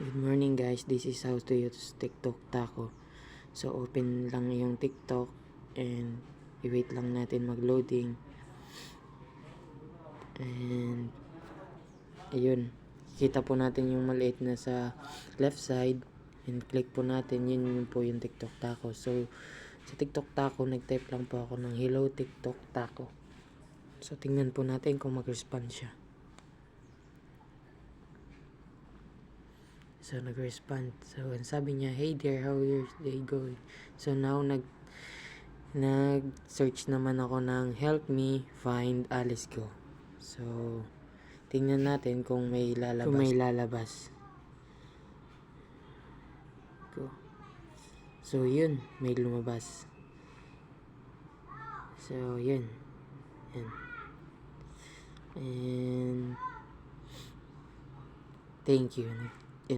Good morning guys, this is how to use TikTok Taco. So open lang yung TikTok and i-wait lang natin mag-loading. And ayun, kita po natin yung maliit na sa left side and click po natin, yun po yung TikTok Taco. So sa TikTok Taco, nag-type lang po ako ng hello TikTok Taco. So tingnan po natin kung mag-respond siya. So nag-respond. So sabi niya, "Hey there, how your day going?" So now nag-search naman ako ng help me find Alice Go. So tingnan natin kung may lalabas. Go. So yun, may lumabas. So yun. Yan. And thank you.